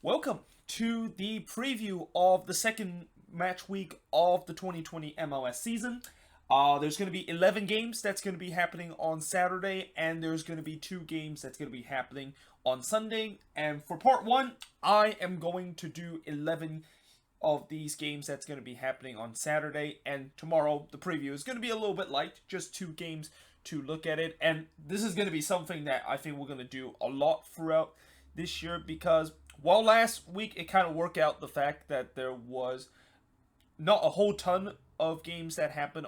Welcome to the preview of the second match week of the 2020 MLS season. There's going to be 11 games that's going to be happening on Saturday, and there's going to be 2 games that's going to be happening on Sunday. And for part 1, I am going to do 11 of these games that's going to be happening on Saturday, and tomorrow the preview is going to be a little bit light, just 2 games to look at it. And this is going to be something that I think we're going to do a lot throughout this year, because while last week it kind of worked out the fact that there was not a whole ton of games that happened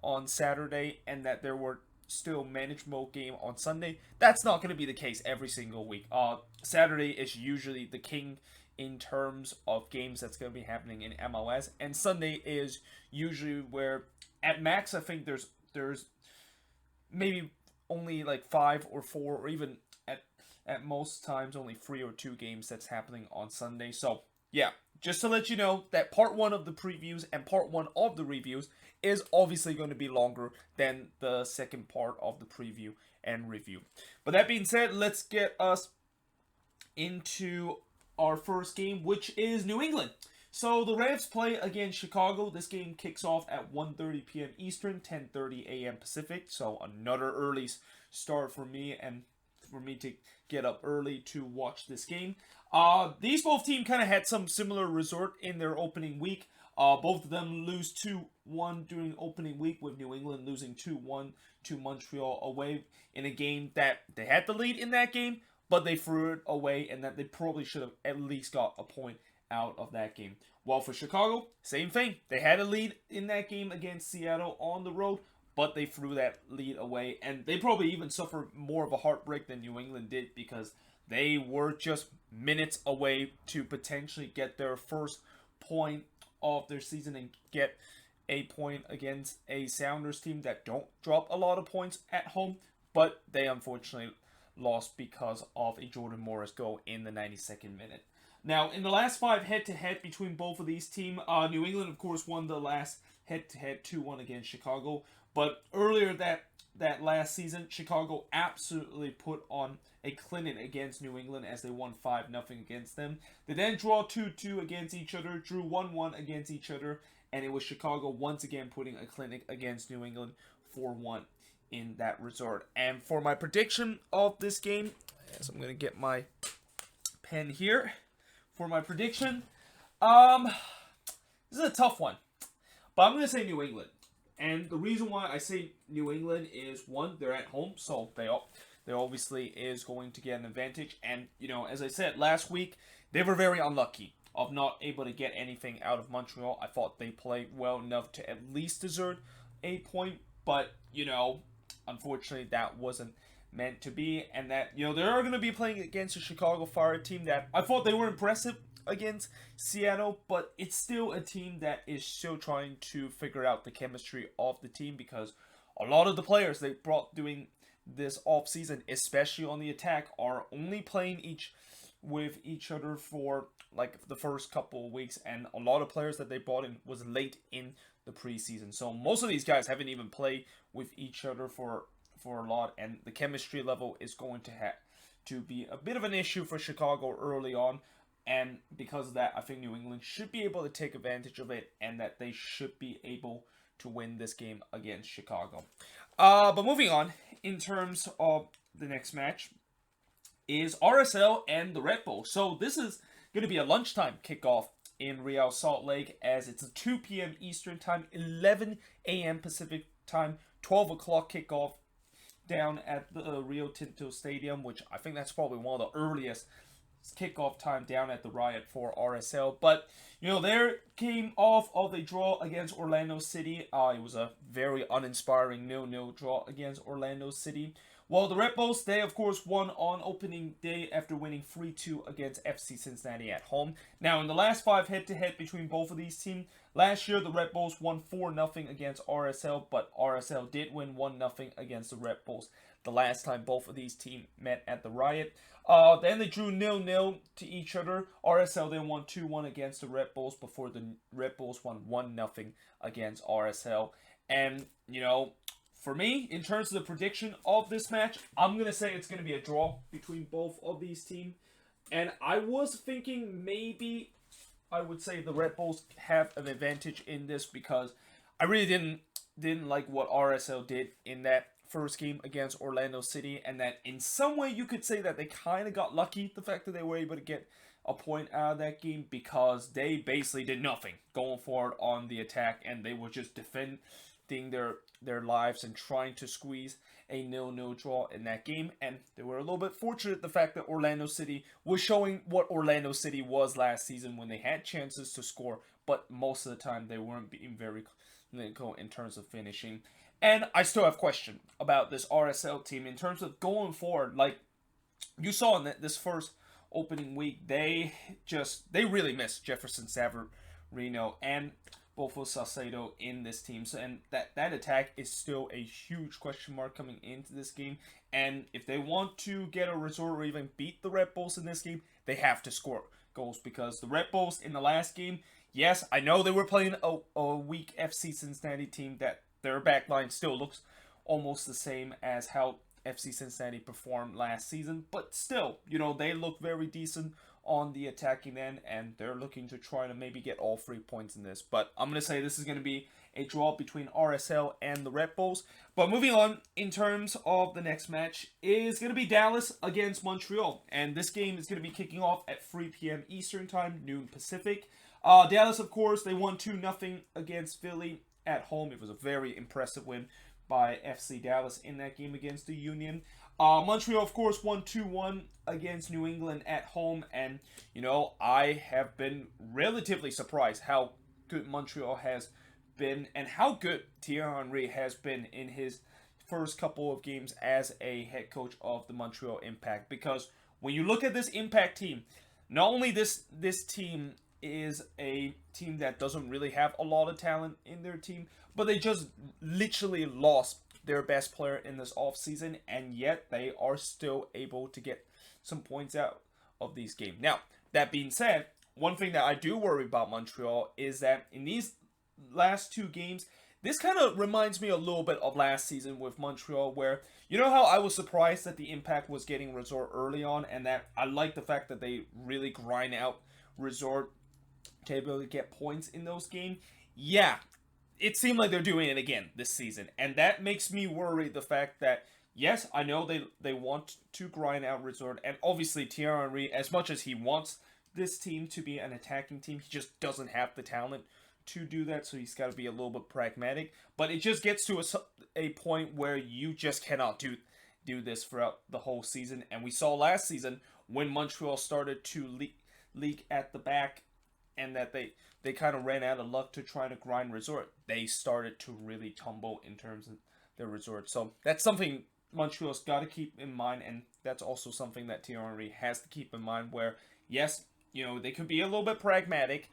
on Saturday, and that there were still manageable game on Sunday, that's not going to be the case every single week. Saturday is usually the king in terms of games that's going to be happening in MLS, and Sunday is usually where, at max, I think there's maybe only like 5 or 4, or even at most times only 3 or 2 games that's happening on Sunday. So yeah, just to let you know that part 1 of the previews and part 1 of the reviews is obviously going to be longer than the second part of the preview and review. But that being said, let's get us into our first game, which is New England. So the Revs play against Chicago. This game kicks off at 1:30 p.m. Eastern, 10:30 a.m. Pacific. So another early start for me, and for me to get up early to watch this game. These both teams kind of had some similar result in their opening week. Both of them lose 2-1 during opening week, with New England losing 2-1 to Montreal away in a game that they had the lead in that game, but they threw it away, and that they probably should have at least got a point out of that game. Well, for Chicago, same thing. They had a lead in that game against Seattle on the road, but they threw that lead away, and they probably even suffered more of a heartbreak than New England did, because they were just minutes away to potentially get their first point of their season and get a point against a Sounders team that don't drop a lot of points at home, but they unfortunately lost because of a Jordan Morris goal in the 92nd minute. Now, in the last 5 head-to-head between both of these teams, New England, of course, won the last head-to-head 2-1 against Chicago. But earlier that last season, Chicago absolutely put on a clinic against New England as they won 5-0 against them. They then draw 2-2 against each other, drew 1-1 against each other, and it was Chicago once again putting a clinic against New England 4-1 in that resort. And for my prediction of this game, so I'm going to get my pen here. For my prediction, this is a tough one, but I'm going to say New England. And the reason why I say New England is, one, they're at home, so they obviously is going to get an advantage. And, as I said last week, they were very unlucky of not able to get anything out of Montreal. I thought they played well enough to at least deserve a point, but, unfortunately that wasn't meant to be. And that, they are going to be playing against a Chicago Fire team that I thought they were impressive against Seattle, but it's still a team that is still trying to figure out the chemistry of the team, because a lot of the players they brought doing this offseason, especially on the attack, are only playing with each other for like the first couple of weeks, and a lot of players that they brought in was late in the preseason. So most of these guys haven't even played with each other for a lot, and the chemistry level is going to be a bit of an issue for Chicago early on. And because of that, I think New England should be able to take advantage of it, and that they should be able to win this game against Chicago. But moving on, in terms of the next match, is RSL and the Red Bulls. So this is going to be a lunchtime kickoff in Real Salt Lake, as it's a 2 p.m. Eastern time, 11 a.m. Pacific time, 12 o'clock kickoff down at the Rio Tinto Stadium, which I think that's probably one of the earliest kickoff time down at the Riot for RSL. But there came off of a draw against Orlando City. It was a very uninspiring 0-0 draw against Orlando City. Well, the Red Bulls, they of course won on opening day after winning 3-2 against FC Cincinnati at home. Now, in the last 5 head-to-head between both of these teams, last year the Red Bulls won 4-0 against RSL, but RSL did win 1-0 against the Red Bulls the last time both of these teams met at the Riot. Then they drew 0-0 to each other. RSL then won 2-1 against the Red Bulls before the Red Bulls won 1-0 against RSL. And, for me, in terms of the prediction of this match, I'm going to say it's going to be a draw between both of these teams. And I was thinking maybe I would say the Red Bulls have an advantage in this because I really didn't like what RSL did in that first game against Orlando City, and that in some way you could say that they kind of got lucky, the fact that they were able to get a point out of that game, because they basically did nothing going forward on the attack, and they were just defending their lives and trying to squeeze a 0-0 draw in that game. And they were a little bit fortunate the fact that Orlando City was showing what Orlando City was last season when they had chances to score, but most of the time they weren't being very clinical in terms of finishing. And I still have questions about this RSL team in terms of going forward. Like you saw in this first opening week, they really missed Jefferson Savarino and Bofo Salcedo in this team. So, and that attack is still a huge question mark coming into this game. And if they want to get a result or even beat the Red Bulls in this game, they have to score goals, because the Red Bulls in the last game, yes, I know they were playing a weak FC Cincinnati team that their backline still looks almost the same as how FC Cincinnati performed last season, but still, they look very decent on the attacking end, and they're looking to try to maybe get all 3 points in this. But I'm going to say this is going to be a draw between RSL and the Red Bulls. But moving on, in terms of the next match, is going to be Dallas against Montreal. And this game is going to be kicking off at 3 p.m. Eastern Time, noon Pacific. Dallas, of course, they won 2-0 against Philly at home. It was a very impressive win by FC Dallas in that game against the Union. Montreal, of course, won 2-1 against New England at home. And, I have been relatively surprised how good Montreal has been and how good Thierry Henry has been in his first couple of games as a head coach of the Montreal Impact. Because when you look at this Impact team, not only this team is a team that doesn't really have a lot of talent in their team, but they just literally lost their best player in this offseason, and yet they are still able to get some points out of these games. Now, that being said, one thing that I do worry about Montreal is that in these last 2 games, this kind of reminds me a little bit of last season with Montreal, where, how I was surprised that the Impact was getting Resort early on, and that I like the fact that they really grind out Resort to be able to get points in those games. Yeah, it seemed like they're doing it again this season, and that makes me worry the fact that, yes, I know they want to grind out Resort, and obviously Thierry Henry, as much as he wants this team to be an attacking team, he just doesn't have the talent to do that, so he's got to be a little bit pragmatic. But it just gets to a point where you just cannot do this throughout the whole season, and we saw last season when Montreal started to leak at the back, and that they kind of ran out of luck to try to grind Resort. They started to really tumble in terms of their Resort. So that's something Montreal's got to keep in mind, and that's also something that Thierry Henry has to keep in mind, where, yes, they could be a little bit pragmatic,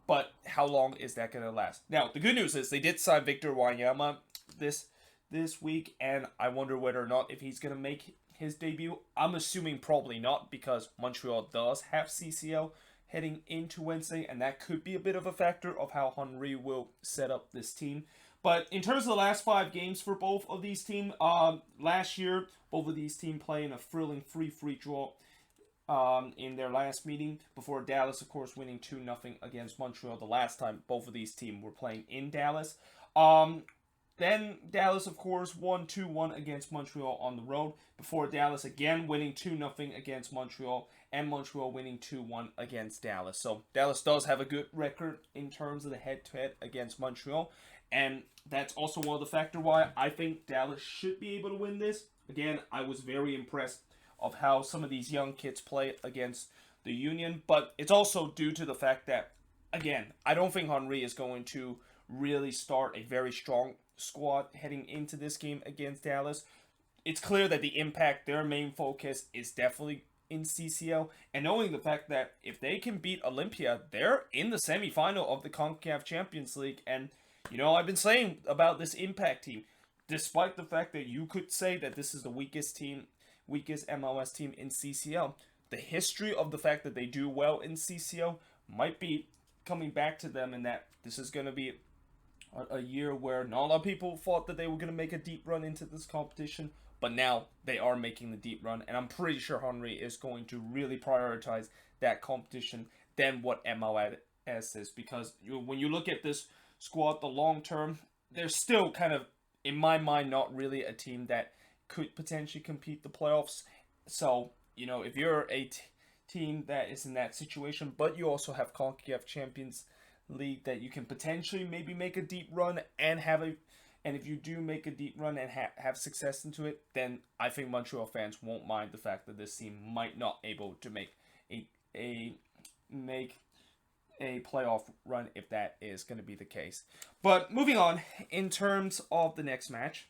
but how long is that going to last? Now, the good news is they did sign Victor Wanyama this week, and I wonder whether or not if he's going to make his debut. I'm assuming probably not, because Montreal does have CCL heading into Wednesday, and that could be a bit of a factor of how Henry will set up this team. But in terms of the last 5 games for both of these teams, last year, both of these teams playing a thrilling 3-3 draw in their last meeting, before Dallas, of course, winning 2-0 against Montreal the last time both of these teams were playing in Dallas. Then Dallas, of course, won 2-1 against Montreal on the road, before Dallas again winning 2-0 against Montreal, and Montreal winning 2-1 against Dallas. So Dallas does have a good record in terms of the head-to-head against Montreal, and that's also one of the factors why I think Dallas should be able to win this. Again, I was very impressed of how some of these young kids play against the Union, but it's also due to the fact that, again, I don't think Henry is going to really start a very strong squad heading into this game against Dallas. It's clear that the Impact, their main focus is definitely in CCL, and knowing the fact that if they can beat Olympia, they're in the semifinal of the CONCACAF Champions League. And I've been saying about this Impact team, despite the fact that you could say that this is the weakest MLS team in CCL, the history of the fact that they do well in CCL might be coming back to them, and that this is going to be a year where not a lot of people thought that they were going to make a deep run into this competition, but now they are making the deep run, and I'm pretty sure Henry is going to really prioritize that competition than what MLS is, because when you look at this squad the long term, they're still kind of, in my mind, not really a team that could potentially compete the playoffs. So, if you're a team that is in that situation, but you also have CONCACAF Champions League that you can potentially maybe make a deep run and if you do make a deep run and have success into it, then I think Montreal fans won't mind the fact that this team might not able to make a playoff run if that is going to be the case. But moving on, in terms of the next match,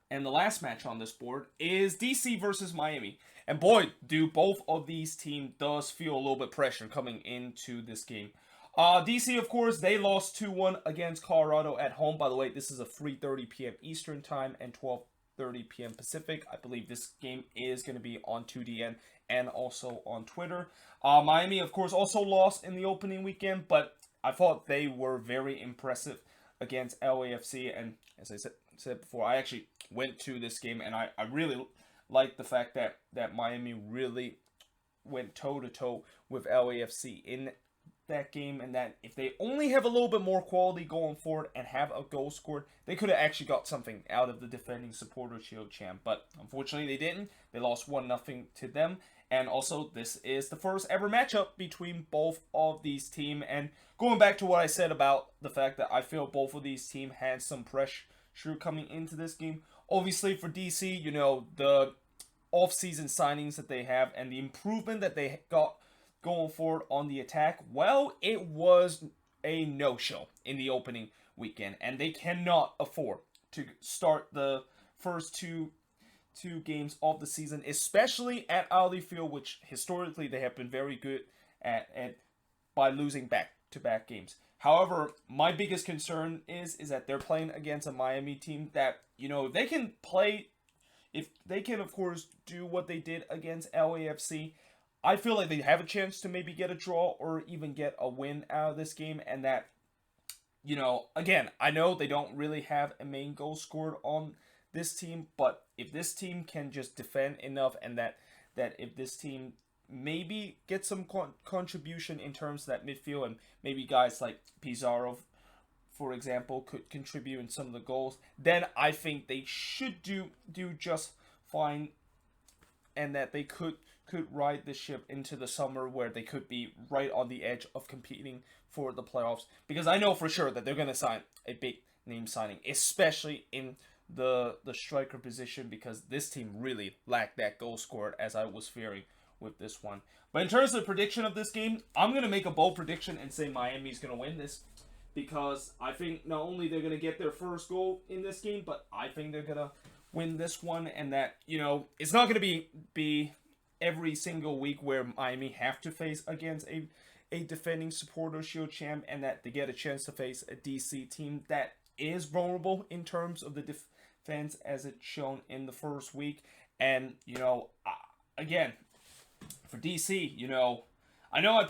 and the last match on this board is DC versus Miami. And boy, do both of these teams does feel a little bit pressure coming into this game. DC, of course, they lost 2-1 against Colorado at home. By the way, this is a 3:30 p.m. Eastern Time and 12:30 p.m. Pacific. I believe this game is going to be on 2DN and also on Twitter. Miami, of course, also lost in the opening weekend, but I thought they were very impressive against LAFC. And as I said before, I actually went to this game, and I really liked the fact that Miami really went toe-to-toe with LAFC in that game, and that if they only have a little bit more quality going forward and have a goal scored, they could have actually got something out of the defending Supporter Shield champ. But unfortunately, they didn't. They lost 1-0 to them. And also, this is the first ever matchup between both of these teams. And going back to what I said about the fact that I feel both of these teams had some pressure coming into this game. Obviously, for DC, the off-season signings that they have and the improvement that they got going forward on the attack, well, it was a no-show in the opening weekend, and they cannot afford to start the first two games of the season, especially at Audi Field, which historically they have been very good at by losing back-to-back games. However, my biggest concern is that they're playing against a Miami team that, they can play, if they can, of course, do what they did against LAFC, I feel like they have a chance to maybe get a draw or even get a win out of this game. And that, again, I know they don't really have a main goal scored on this team, but if this team can just defend enough, and that if this team maybe get some contribution in terms of that midfield, and maybe guys like Pizarro, for example, could contribute in some of the goals, then I think they should do just fine, and that they could ride the ship into the summer where they could be right on the edge of competing for the playoffs. Because I know for sure that they're going to sign a big name signing, especially in the striker position, because this team really lacked that goal scored, as I was fearing with this one. But in terms of the prediction of this game, I'm going to make a bold prediction and say Miami's going to win this, because I think not only they're going to get their first goal in this game, but I think they're going to win this one, and that, it's not going to be every single week where Miami have to face against a defending Supporter Shield champ, and that they get a chance to face a DC team that is vulnerable in terms of the defense, as it's shown in the first week. And, again, for DC, I know I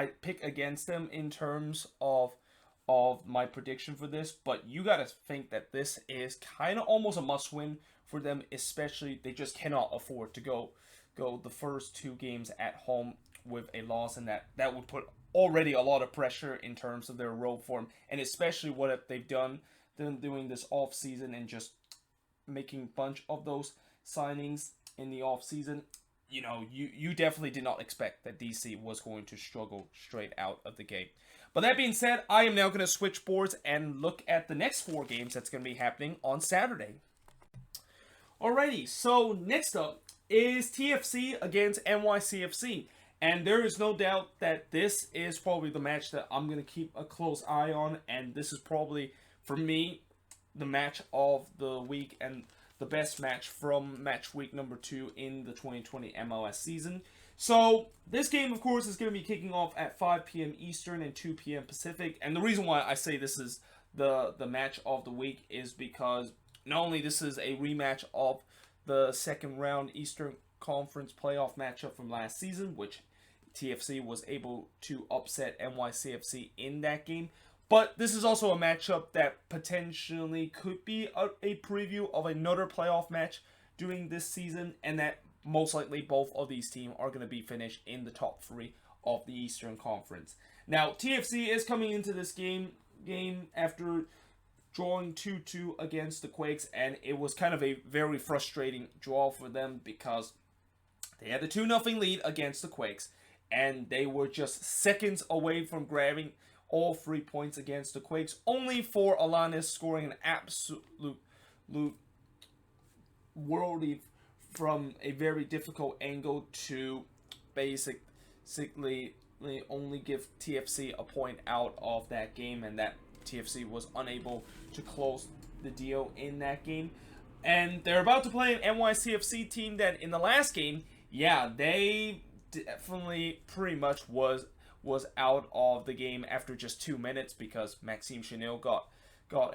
pick against them in terms of my prediction for this, but you got to think that this is kind of almost a must-win for them, especially they just cannot afford to go the first two games at home with a loss, and that would put already a lot of pressure in terms of their road form, and especially what they've done doing this off season and just making a bunch of those signings in the off season. You definitely did not expect that DC was going to struggle straight out of the gate. But that being said, I am now going to switch boards and look at the next 4 games that's going to be happening on Saturday. Alrighty, so next up is TFC against NYCFC. And there is no doubt that this is probably the match that I'm going to keep a close eye on. And this is probably, for me, the match of the week and the best match from match week number 2 in the 2020 MLS season. So this game, of course, is going to be kicking off at 5 p.m. Eastern and 2 p.m. Pacific. And the reason why I say this is the match of the week is because not only this is a rematch of the second round Eastern Conference playoff matchup from last season, which TFC was able to upset NYCFC in that game, But this is also a matchup that potentially could be a preview of another playoff match during this season, and that most likely both of these teams are going to be finished in the top 3 of the Eastern Conference. Now, TFC is coming into this game after drawing 2-2 against the Quakes, and it was kind of a very frustrating draw for them because they had a 2-0 lead against the Quakes, and they were just seconds away from grabbing all 3 points against the Quakes, only for Alanis scoring an absolute worldie from a very difficult angle to basically only give TFC a point out of that game, and that TFC was unable to close the deal in that game. And they're about to play an NYCFC team that in the last game, yeah, they definitely pretty much was out of the game after just 2 minutes because Maxime Chanel got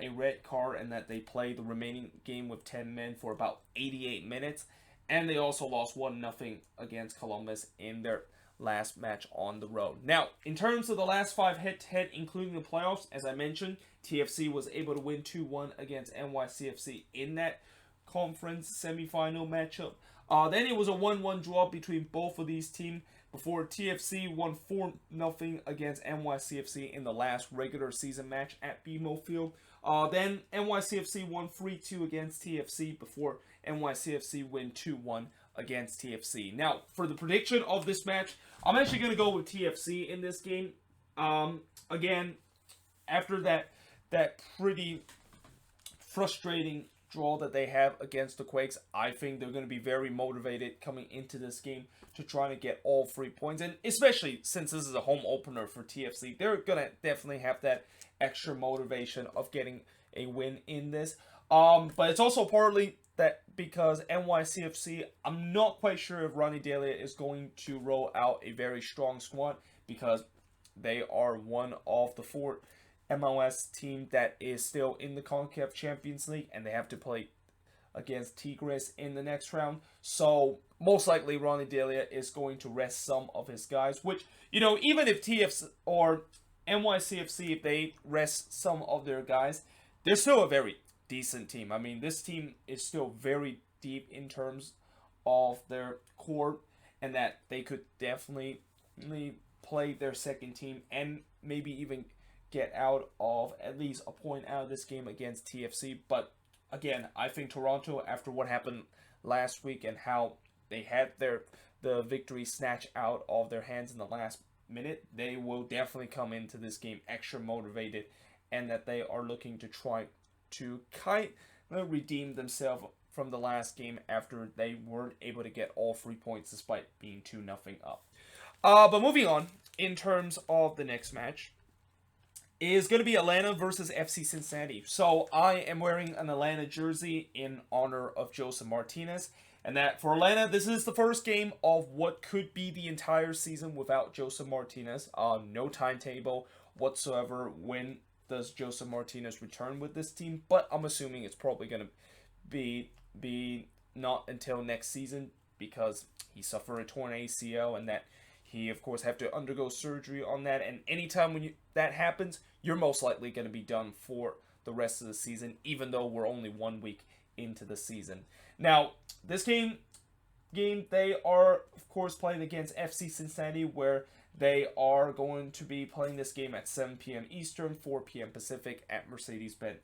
a red card, and that they played the remaining game with 10 men for about 88 minutes. And they also lost 1-0 against Columbus in their last match on the road. Now, in terms of the last 5 head-to-head, including the playoffs, as I mentioned, TFC was able to win 2-1 against NYCFC in that conference semifinal matchup. Then it was a 1-1 draw between both of these teams before TFC won 4-0 against NYCFC in the last regular season match at BMO Field. Then NYCFC won 3-2 against TFC before NYCFC win 2-1 against TFC. Now, for the prediction of this match, I'm actually going to go with TFC in this game. Again, after that pretty frustrating draw that they have against the Quakes, I think they're going to be very motivated coming into this game to try to get all 3 points. And especially since this is a home opener for TFC, they're going to definitely have that extra motivation of getting a win in this. But it's also partly that because NYCFC, I'm not quite sure if Ronnie Delia is going to roll out a very strong squad because they are one of the 4 MLS team that is still in the CONCACAF Champions League, and they have to play against Tigres in the next round. So most likely Ronnie Delia is going to rest some of his guys, which, even if TFC or NYCFC, if they rest some of their guys, they're still a very decent team. I mean, this team is still very deep in terms of their core, and that they could definitely play their second team and maybe even get out of at least a point out of this game against TFC. But again, I think Toronto, after what happened last week and how they had the victory snatched out of their hands in the last minute, they will definitely come into this game extra motivated, and that they are looking to try to kind of redeem themselves from the last game after they weren't able to get all 3 points despite being 2-0 up. But moving on, in terms of the next match, is going to be Atlanta versus FC Cincinnati. So I am wearing an Atlanta jersey in honor of Joseph Martinez. And that for Atlanta, this is the first game of what could be the entire season without Joseph Martinez. No timetable whatsoever when does Joseph Martinez return with this team. But I'm assuming it's probably going to be not until next season because he suffered a torn ACL, and that he, of course, have to undergo surgery on that. And anytime when that happens, you're most likely going to be done for the rest of the season, even though we're only 1 week into the season. Now, this game they are, of course, playing against FC Cincinnati, where they are going to be playing this game at 7 p.m. Eastern, 4 p.m. Pacific at Mercedes-Benz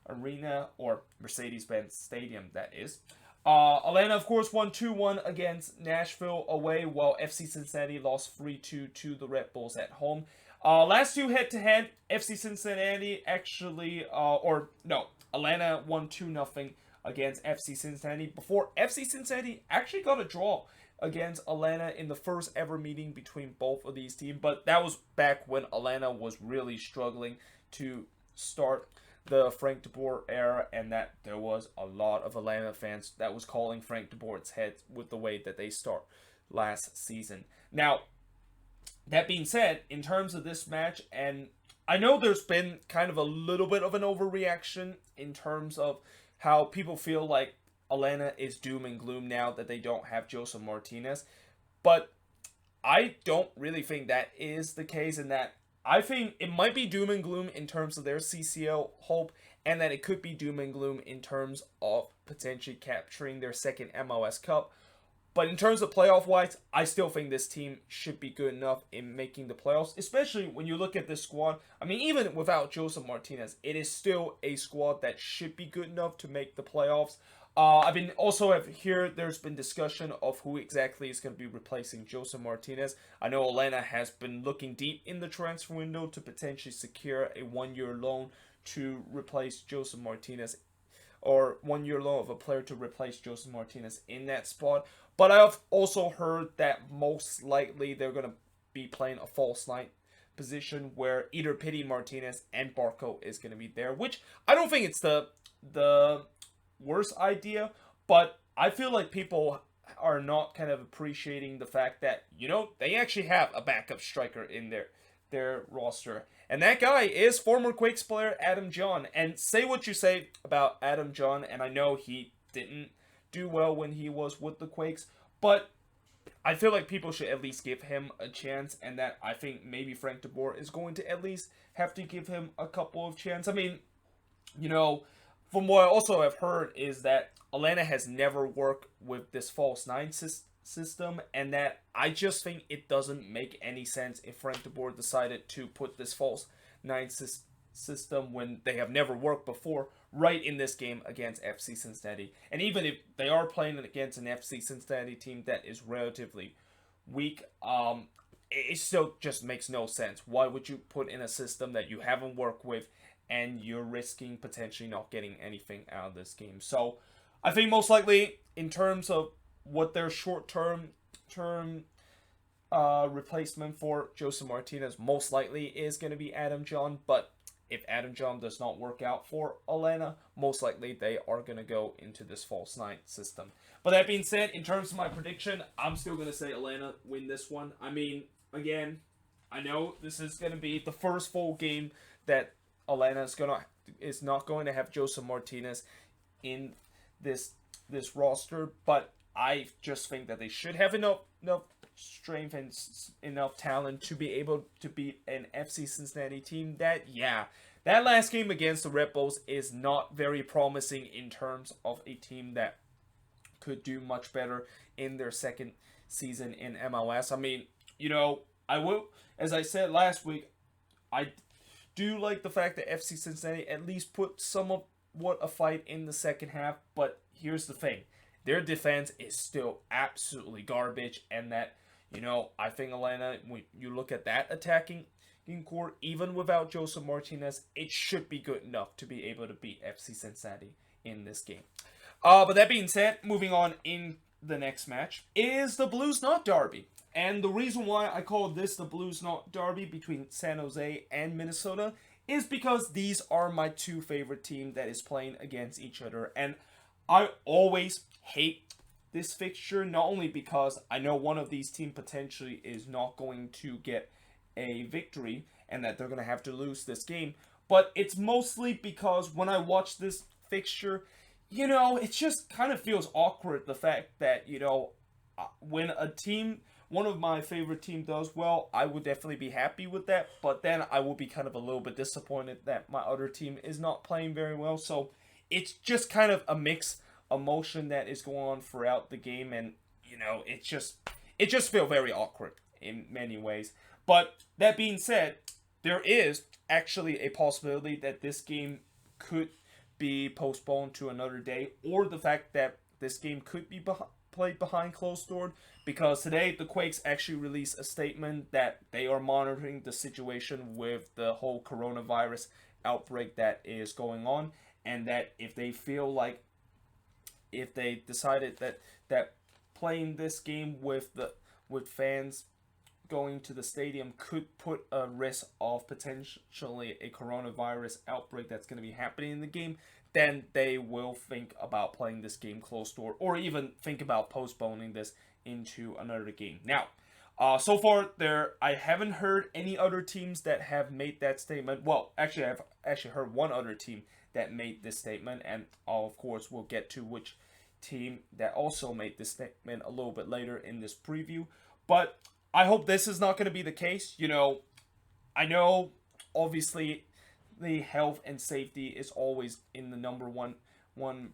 Arena, or Mercedes-Benz Stadium, that is. Atlanta, of course, won 2-1 against Nashville away, while FC Cincinnati lost 3-2 to the Red Bulls at home. Last 2 head-to-head, FC Cincinnati actually, Atlanta won 2-0 against FC Cincinnati before FC Cincinnati actually got a draw against Atlanta in the first ever meeting between both of these teams. But that was back when Atlanta was really struggling to start the Frank de Boer era, and that there was a lot of Atlanta fans that was calling Frank de Boer's head with the way that they start last season. Now, that being said, in terms of this match, and I know there's been kind of a little bit of an overreaction in terms of how people feel like Atlanta is doom and gloom now that they don't have Joseph Martinez, but I don't really think that is the case, and that I think it might be doom and gloom in terms of their CCL hope, and that it could be doom and gloom in terms of potentially capturing their second MLS Cup. But in terms of playoff wise, I still think this team should be good enough in making the playoffs, especially when you look at this squad. I mean, even without Joseph Martinez, it is still a squad that should be good enough to make the playoffs. I've been also here. There's been discussion of who exactly is going to be replacing Joseph Martinez. I know Atlanta has been looking deep in the transfer window to potentially secure a 1-year loan to replace Joseph Martinez, or 1-year loan of a player to replace Joseph Martinez in that spot. But I've also heard that most likely they're going to be playing a false nine position where either Pity Martinez and Barco is going to be there, which I don't think it's the worst idea, but I feel like people are not kind of appreciating the fact that, they actually have a backup striker in their roster. And that guy is former Quakes player Adam John. And say what you say about Adam John, and I know he didn't do well when he was with the Quakes, but I feel like people should at least give him a chance, and that I think maybe Frank de Boer is going to at least have to give him a couple of chances. I mean, from what I also have heard is that Atlanta has never worked with this false nine system, and that I just think it doesn't make any sense if Frank de Boer decided to put this false nine system when they have never worked before right in this game against FC Cincinnati. And even if they are playing against an FC Cincinnati team that is relatively weak, it still just makes no sense. Why would you put in a system that you haven't worked with and you're risking potentially not getting anything out of this game? So I think most likely in terms of what their short-term replacement for Joseph Martinez most likely is going to be Adam John. But if Adam John does not work out for Atlanta, most likely they are going to go into this false nine system. But that being said, in terms of my prediction, I'm still going to say Atlanta win this one. I mean, again, I know this is going to be the first full game that Atlanta is not going to have Joseph Martinez in this roster, but I just think that they should have enough strength and enough talent to be able to beat an FC Cincinnati team that last game against the Redbulls is not very promising in terms of a team that could do much better in their second season in MLS. I mean, I will, as I said last week, I do like the fact that FC Cincinnati at least put somewhat a fight in the second half, but here's the thing. Their defense is still absolutely garbage, and that, I think Atlanta, when you look at that attacking core, even without Joseph Martinez, it should be good enough to be able to beat FC Cincinnati in this game. But that being said, moving on in the next match is the Blues Knot Derby. And the reason why I call this the Blues Knot Derby between San Jose and Minnesota is because these are my two favorite teams that is playing against each other. And I always hate this fixture, not only because I know one of these teams potentially is not going to get a victory and that they're going to have to lose this game, but it's mostly because when I watch this fixture, it just kind of feels awkward, the fact that, when one of my favorite team does well, I would definitely be happy with that, but then I will be kind of a little bit disappointed that my other team is not playing very well. So it's just kind of a mixed emotion that is going on throughout the game, and it just feels very awkward in many ways. But that being said, there is actually a possibility that this game could be postponed to another day, or the fact that this game could be played behind closed doors, because today the Quakes actually released a statement that they are monitoring the situation with the whole coronavirus outbreak that is going on, and that if they decided that playing this game with fans going to the stadium could put a risk of potentially a coronavirus outbreak that's going to be happening in the game, then they will think about playing this game closed door, or even think about postponing this into another game. Now, so far I haven't heard any other teams that have made that statement. Well, actually, I've actually heard one other team that made this statement, and of course we'll get to which team that also made this statement a little bit later in this preview. But I hope this is not going to be the case. I know, obviously, the health and safety is always in the number one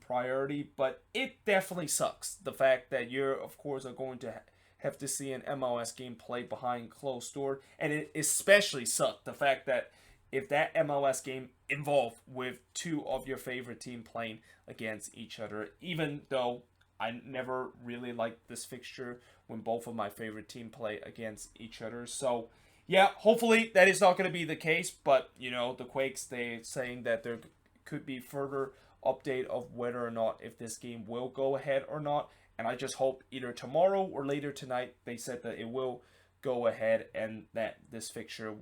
priority, but it definitely sucks the fact that you're, of course, are going to have to see an MLS game played behind closed door, and it especially sucked the fact that if that MLS game involved with two of your favorite team playing against each other, even though I never really liked this fixture when both of my favorite team play against each other. So yeah, hopefully that is not going to be the case, but the Quakes, they saying that there could be further update of whether or not if this game will go ahead or not, and I just hope either tomorrow or later tonight. They said that it will go ahead and that this fixture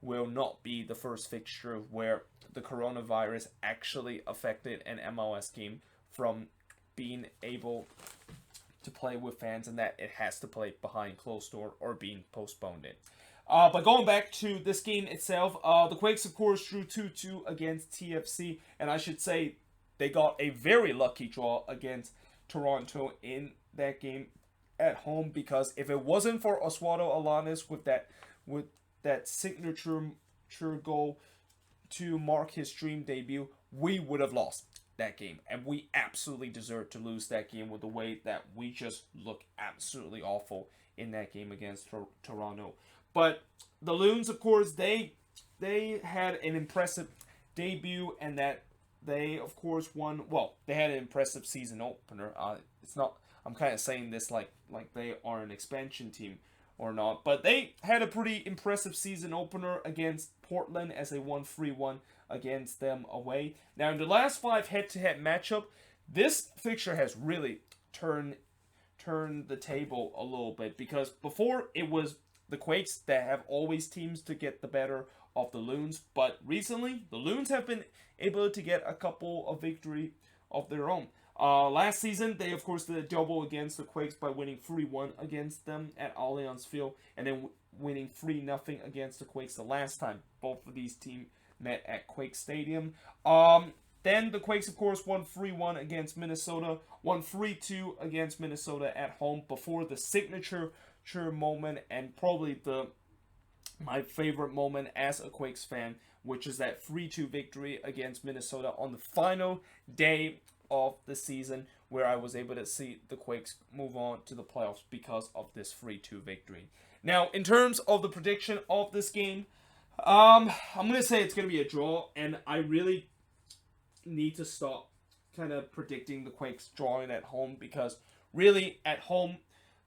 will not be the first fixture where the coronavirus actually affected an MLS game from being able to play with fans, and that it has to play behind closed door or being postponed. But going back to this game itself, the Quakes, of course, drew 2-2 against TFC, and I should say they got a very lucky draw against Toronto in that game at home, because if it wasn't for Oswaldo Alanis with that signature goal to mark his dream debut, we would have lost that game, and we absolutely deserved to lose that game with the way that we just look absolutely awful in that game against Toronto. But the Loons, of course, they had an impressive debut, and that they, of course, won. Well, they had an impressive season opener. It's not. I'm kind of saying this like they are an expansion team or not, but they had a pretty impressive season opener against Portland as they won 3-1 against them away. Now, in the last 5 head-to-head matchup, this fixture has really turned the table a little bit, because before it was the Quakes that have always teams to get the better of the Loons, but recently the Loons have been able to get a couple of victory of their own. Last season, they of course did a double against the Quakes by winning 3-1 against them at Allianz Field, and then winning 3-0 against the Quakes the last time both of these teams met at Quake Stadium. Then the Quakes, of course, won 3-1 against Minnesota, won 3-2 against Minnesota at home before the signature moment, and probably my favorite moment as a Quakes fan, which is that 3-2 victory against Minnesota on the final day of the season, where I was able to see the Quakes move on to the playoffs because of this 3-2 victory. Now, in terms of the prediction of this game, I'm going to say it's going to be a draw, and I really need to stop kind of predicting the Quakes drawing at home, because really at home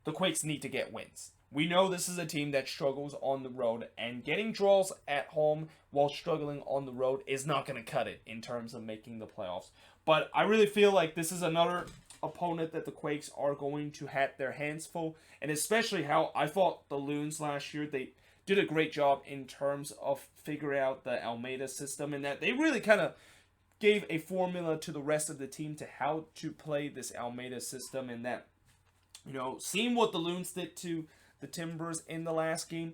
the Quakes need to get wins. We know this is a team that struggles on the road, and getting draws at home while struggling on the road is not going to cut it in terms of making the playoffs. But I really feel like this is another opponent that the Quakes are going to have their hands full, and especially how I thought the Loons last year, they did a great job in terms of figuring out the Almeida system, and that they really kind of gave a formula to the rest of the team to how to play this Almeida system, and that, seeing what the Loons did to the Timbers in the last game,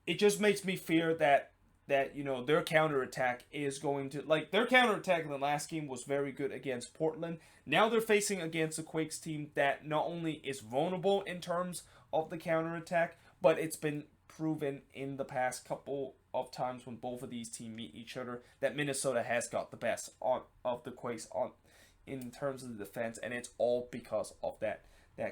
it just makes me fear that their counterattack is going to, their counterattack in the last game was very good against Portland. Now they're facing against a Quakes team that not only is vulnerable in terms of the counterattack, but it's been proven in the past couple of times when both of these teams meet each other that Minnesota has got the best of the Quakes in terms of the defense, and it's all because of that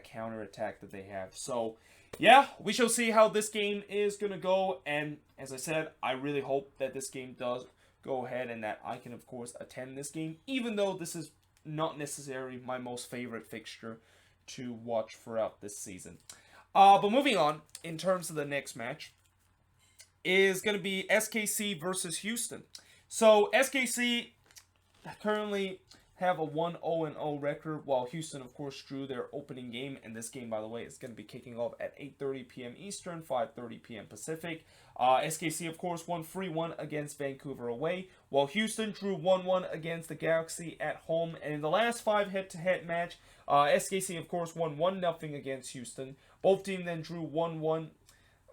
counterattack that they have. So yeah, we shall see how this game is going to go, and as I said, I really hope that this game does go ahead and that I can, of course, attend this game, even though this is not necessarily my most favorite fixture to watch throughout this season. But moving on, in terms of the next match, is going to be SKC versus Houston. So SKC currently have a 1-0-0 record, while Houston, of course, drew their opening game. And this game, by the way, is going to be kicking off at 8:30 p.m. Eastern, 5:30 p.m. Pacific. SKC, of course, won 3-1 against Vancouver away, while Houston drew 1-1 against the Galaxy at home. And in the last 5 head-to-head match, SKC, of course, won 1-0 against Houston. Both teams then drew 1-1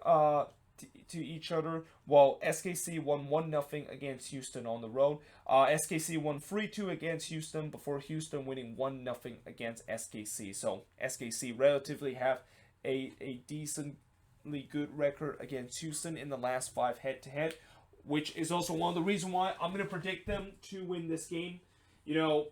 to each other, while SKC won 1-0 against Houston on the road. SKC won 3-2 against Houston before Houston winning 1-0 against SKC. So SKC relatively have a decent decently good record against Houston in the last 5 head-to-head, which is also one of the reasons why I'm going to predict them to win this game. You know,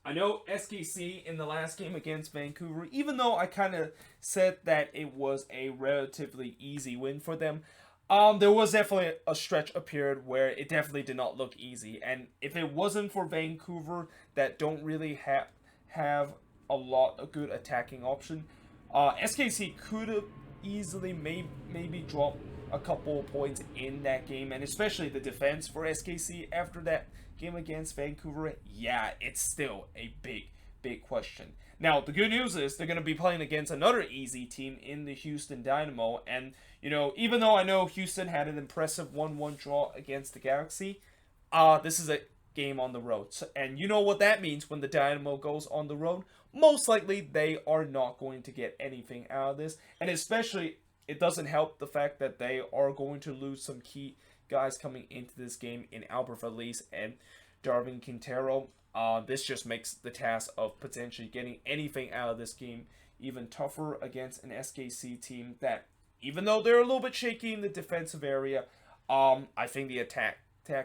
I know SKC in the last game against Vancouver, even though I kind of said that it was a relatively easy win for them, there was definitely a stretch, a period where it definitely did not look easy. And if it wasn't for Vancouver, that don't really have a lot of good attacking option, SKC could have easily maybe dropped a couple of points in that game, and especially the defense for SKC after that game against Vancouver. Yeah, it's still a big question. Now, the good news is they're going to be playing against another easy team in the Houston Dynamo, and even though I know Houston had an impressive 1-1 draw against the Galaxy, this is a game on the road. And you know what that means when the Dynamo goes on the road? Most likely they are not going to get anything out of this. And especially, it doesn't help the fact that they are going to lose some key guys coming into this game in Albert Valise and Darwin Quintero. This just makes the task of potentially getting anything out of this game even tougher against an SKC team that, even though they're a little bit shaky in the defensive area, I think the attack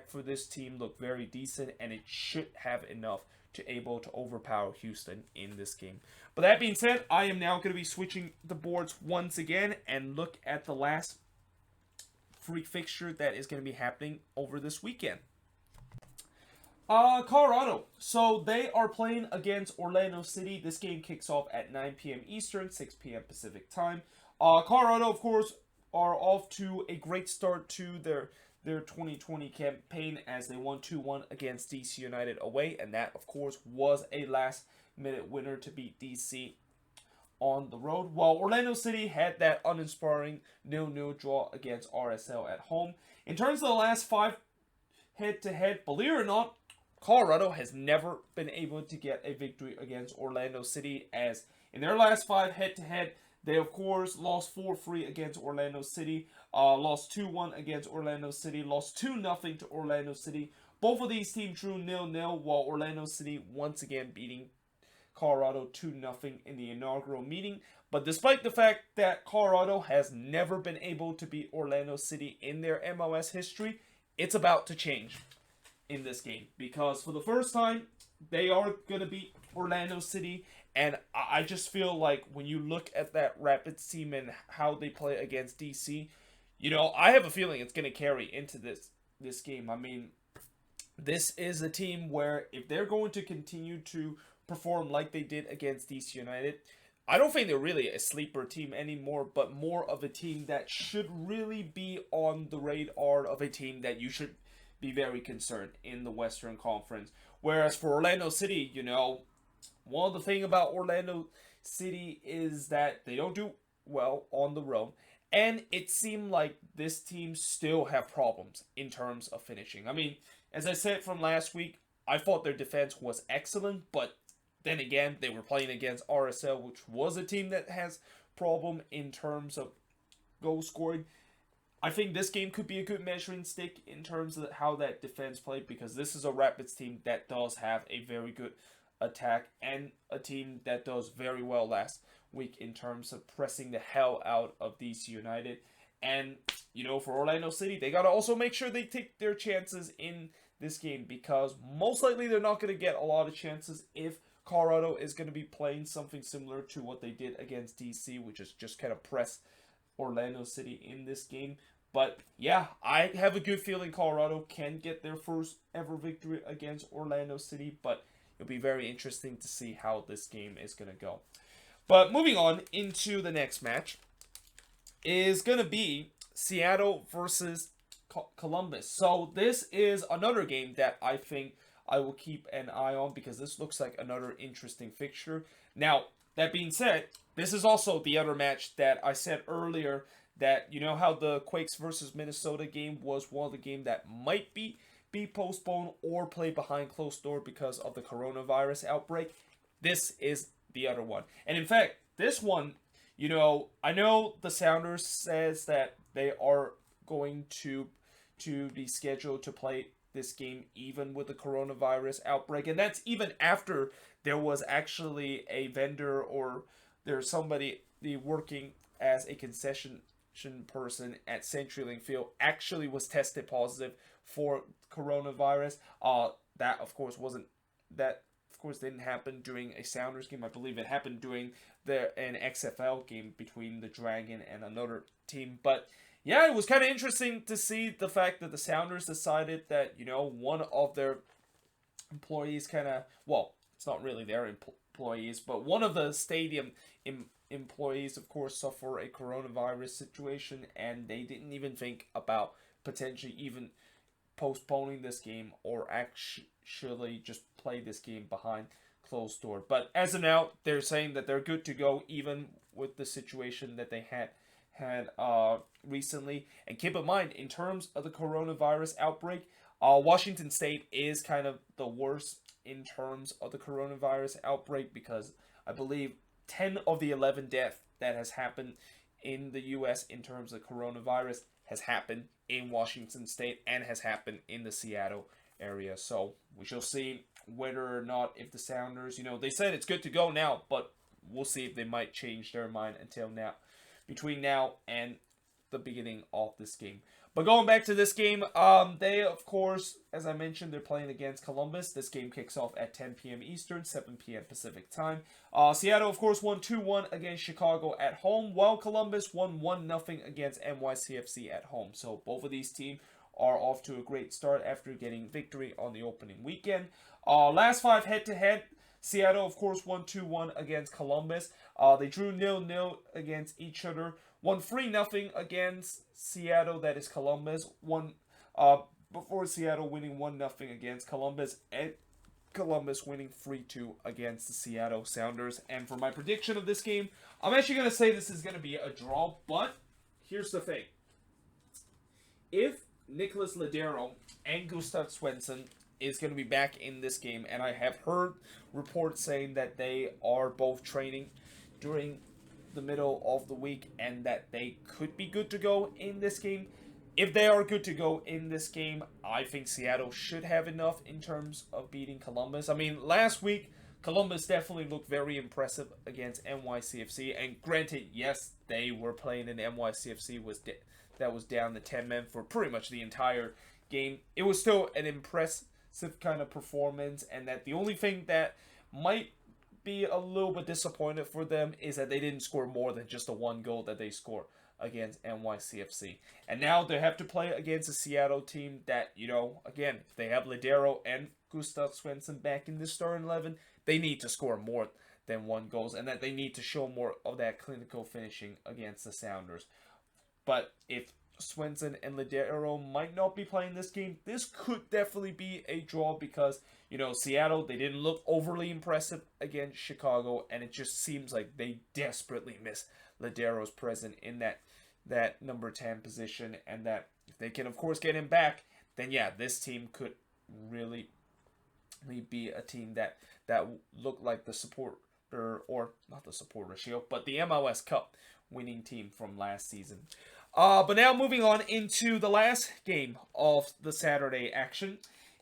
for this team look very decent, and it should have enough to able to overpower Houston in this game. But that being said, I am now going to be switching the boards once again and look at the last free fixture that is going to be happening over this weekend. Colorado. So they are playing against Orlando City. This game kicks off at 9 p.m. Eastern, 6 p.m. Pacific time. Colorado, of course, are off to a great start to their 2020 campaign as they won 2-1 against DC United away, and that, of course, was a last-minute winner to beat DC on the road, while Orlando City had that uninspiring 0-0 draw against RSL at home. In terms of the last 5 head-to-head, believe it or not, Colorado has never been able to get a victory against Orlando City, as in their last 5 head-to-head, they, of course, lost 4-3 against Orlando City, lost 2-1 against Orlando City, lost 2-0 to Orlando City. Both of these teams drew 0-0, while Orlando City once again beating Colorado 2-0 in the inaugural meeting. But despite the fact that Colorado has never been able to beat Orlando City in their MLS history, it's about to change in this game, because for the first time, they are going to beat Orlando City. And I just feel like when you look at that Rapids team and how they play against DC, I have a feeling it's going to carry into this game. I mean, this is a team where if they're going to continue to perform like they did against DC United, I don't think they're really a sleeper team anymore, but more of a team that should really be on the radar of a team that you should be very concerned in the Western Conference. Whereas for Orlando City, one of the things about Orlando City is that they don't do well on the road. And it seemed like this team still have problems in terms of finishing. I mean, as I said from last week, I thought their defense was excellent. But then again, they were playing against RSL, which was a team that has problem in terms of goal scoring. I think this game could be a good measuring stick in terms of how that defense played, because this is a Rapids team that does have a very good attack and a team that does very well last week in terms of pressing the hell out of DC United. And, for Orlando City, they got to also make sure they take their chances in this game, because most likely they're not going to get a lot of chances if Colorado is going to be playing something similar to what they did against DC, which is just kind of press Orlando City in this game. But yeah, I have a good feeling Colorado can get their first ever victory against Orlando City, but it'll be very interesting to see how this game is going to go. But moving on into the next match is going to be Seattle versus Columbus. So this is another game that I think I will keep an eye on, because this looks like another interesting fixture. Now, that being said, this is also the other match that I said earlier that, how the Quakes versus Minnesota game was one of the games that might be postponed or played behind closed door because of the coronavirus outbreak. This is the other one. And in fact, this one, I know the Sounders says that they are going to be scheduled to play this game even with the coronavirus outbreak. And that's even after there was actually a vendor or there's somebody working as a concession person at CenturyLink Field actually was tested positive for coronavirus. That of course wasn't that of course didn't happen during a Sounders game. I believe it happened during an XFL game between the Dragon and another team. But yeah, it was kind of interesting to see the fact that the Sounders decided that, you know, one of their employees kind of, well, it's not really their employees, but one of the stadium employees, of course, suffer a coronavirus situation, and they didn't even think about potentially even postponing this game or actually just play this game behind closed door. But as of now, they're saying that they're good to go, even with the situation that they had recently. And keep in mind, in terms of the coronavirus outbreak, Washington State is kind of the worst in terms of the coronavirus outbreak, because I believe 10 of the 11 deaths that has happened in the U.S. in terms of coronavirus has happened in Washington State and has happened in the Seattle area. So we shall see whether or not, if the Sounders, you know, they said it's good to go now, but we'll see if they might change their mind until now, between now and the beginning of this game. But going back to this game, they, of course, as I mentioned, they're playing against Columbus. This game kicks off at 10 p.m. Eastern, 7 p.m. Pacific time. Seattle, of course, won 2-1 against Chicago at home, while Columbus won 1-0 against NYCFC at home. So both of these teams are off to a great start after getting victory on the opening weekend. Last 5 head-to-head, Seattle, of course, won 2-1 against Columbus. They drew 0-0 against each other. Won 3-0 against Seattle, that is Columbus. Before Seattle winning 1-0 against Columbus, and Columbus winning 3-2 against the Seattle Sounders. And for my prediction of this game, I'm actually going to say this is going to be a draw, but here's the thing. If Nicholas Ladero and Gustav Svensson is going to be back in this game, and I have heard reports saying that they are both training during the middle of the week and that they could be good to go in this game. If they are good to go in this game, I think Seattle should have enough in terms of beating Columbus. I mean, last week, Columbus definitely looked very impressive against NYCFC, and granted, yes, they were playing in NYCFC that was down to 10 men for pretty much the entire game. It was still an impressive kind of performance, and that the only thing that might be a little bit disappointed for them is that they didn't score more than just the one goal that they scored against NYCFC. And now they have to play against a Seattle team that, you know, again, if they have Ladero and Gustav Svensson back in the starting 11, they need to score more than one goal, and that they need to show more of that clinical finishing against the Sounders. But if Svensson and Ladero might not be playing this game, this could definitely be a draw, because, you know, Seattle, they didn't look overly impressive against Chicago, and it just seems like they desperately miss Ladero's presence in that number 10 position, and that if they can, of course, get him back, then yeah, this team could really be a team that looked like the supporter, or not the supporter shield, but the MLS Cup winning team from last season. But now moving on into the last game of the Saturday action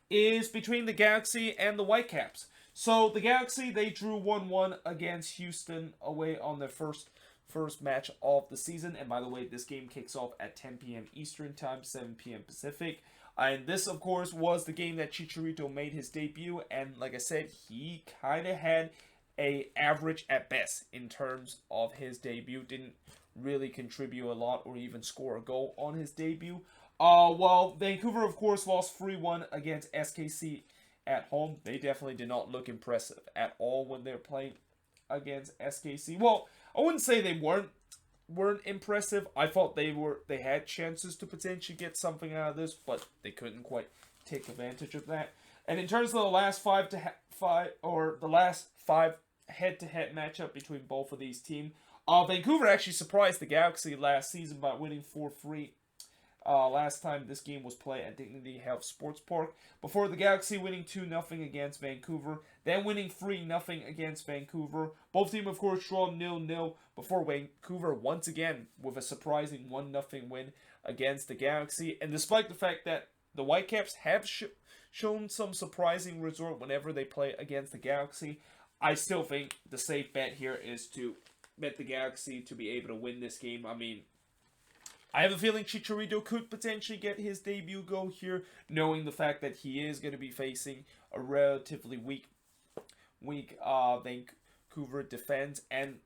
is between the Galaxy and the Whitecaps. So the Galaxy, they drew 1-1 against Houston away on their first match of the season. And by the way, this game kicks off at 10 p.m. Eastern time, 7 p.m. Pacific. And this, of course, was the game that Chicharito made his debut. And like I said, he kind of had a average at best in terms of his debut. Didn't really contribute a lot or even score a goal on his debut. While Vancouver, of course, lost 3-1 against SKC at home. They definitely did not look impressive at all when they're playing against SKC. Well, I wouldn't say they weren't impressive. I thought they had chances to potentially get something out of this, but they couldn't quite take advantage of that. And in terms of the last five head-to-head matchup between both of these teams, Vancouver actually surprised the Galaxy last season by winning 4-3. Last time this game was played at Dignity Health Sports Park. Before the Galaxy winning 2-0 against Vancouver, then winning 3-0 against Vancouver. Both teams, of course, draw 0-0 before Vancouver once again with a surprising 1-0 win against the Galaxy. And despite the fact that the Whitecaps have shown some surprising result whenever they play against the Galaxy, I still think the safe bet here is to bet the Galaxy to be able to win this game. I mean, I have a feeling Chicharito could potentially get his debut goal here, knowing the fact that he is going to be facing a relatively weak Vancouver defense. And,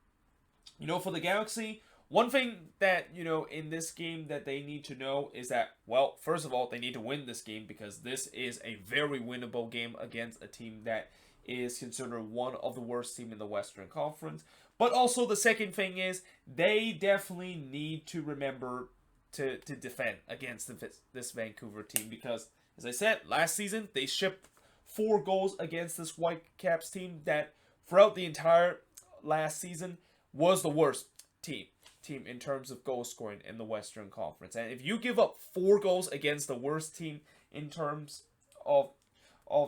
for the Galaxy, one thing that, in this game that they need to know is that, well, first of all, they need to win this game because this is a very winnable game against a team that is considered one of the worst teams in the Western Conference. But also the second thing is they definitely need to remember to defend against this Vancouver team because, as I said, last season they shipped 4 goals against this Whitecaps team that throughout the entire last season was the worst team in terms of goal scoring in the Western Conference. And if you give up 4 goals against the worst team in terms of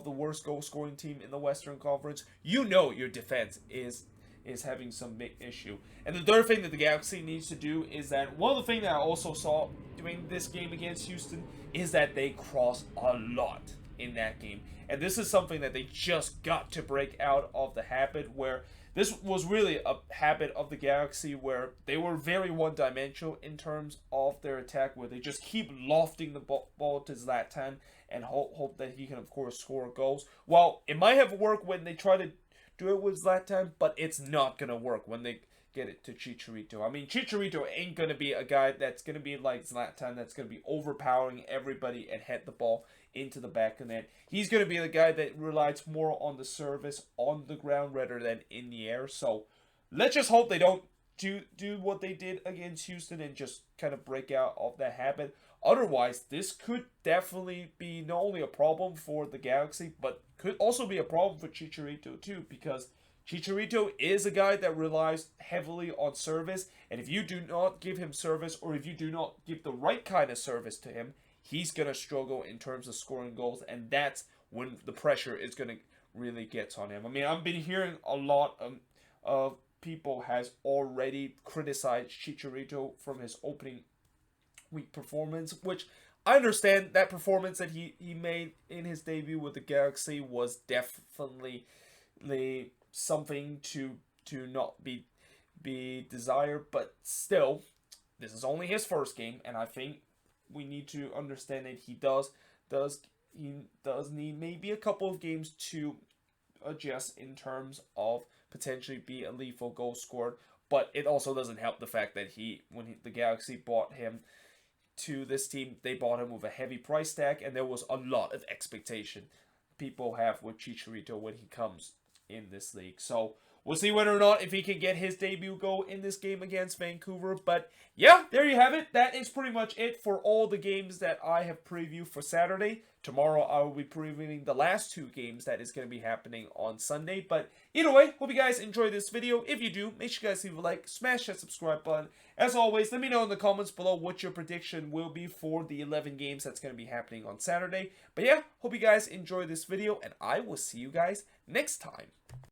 the worst goal scoring team in the Western Conference, your defense is having some big issue. And the third thing that the Galaxy needs to do is that one of the things that I also saw doing this game against Houston is that they cross a lot in that game. And this is something that they just got to break out of the habit where this was really a habit of the Galaxy where they were very one-dimensional in terms of their attack, where they just keep lofting the ball to Zlatan and hope that he can, of course, score goals. Well, it might have worked when they try to do it with Zlatan, but it's not going to work when they get it to Chicharito. I mean, Chicharito ain't going to be a guy that's going to be like Zlatan, that's going to be overpowering everybody and head the ball into the back of the net. He's going to be the guy that relies more on the service on the ground rather than in the air. So let's just hope they don't do what they did against Houston and just kind of break out of that habit. Otherwise, this could definitely be not only a problem for the Galaxy, but could also be a problem for Chicharito too, because Chicharito is a guy that relies heavily on service, and if you do not give him service, or if you do not give the right kind of service to him, he's going to struggle in terms of scoring goals, and that's when the pressure is going to really get on him. I mean, I've been hearing a lot of people has already criticized Chicharito from his opening week performance, which I understand that performance that he made in his debut with the Galaxy was definitely something to not be desired, but still, this is only his first game, and I think we need to understand that he does need maybe a couple of games to adjust in terms of potentially be a lethal goal scorer. But it also doesn't help the fact that when the Galaxy bought him to this team, they bought him with a heavy price tag, and there was a lot of expectation people have with Chicharito when he comes in this league. So we'll see whether or not if he can get his debut goal in this game against Vancouver. But yeah, there you have it. That is pretty much it for all the games that I have previewed for Saturday. Tomorrow I will be previewing the last 2 games that is going to be happening on Sunday. But either way, hope you guys enjoyed this video. If you do, make sure you guys leave a like, smash that subscribe button. As always, let me know in the comments below what your prediction will be for the 11 games that's going to be happening on Saturday. But yeah, hope you guys enjoyed this video, and I will see you guys next time.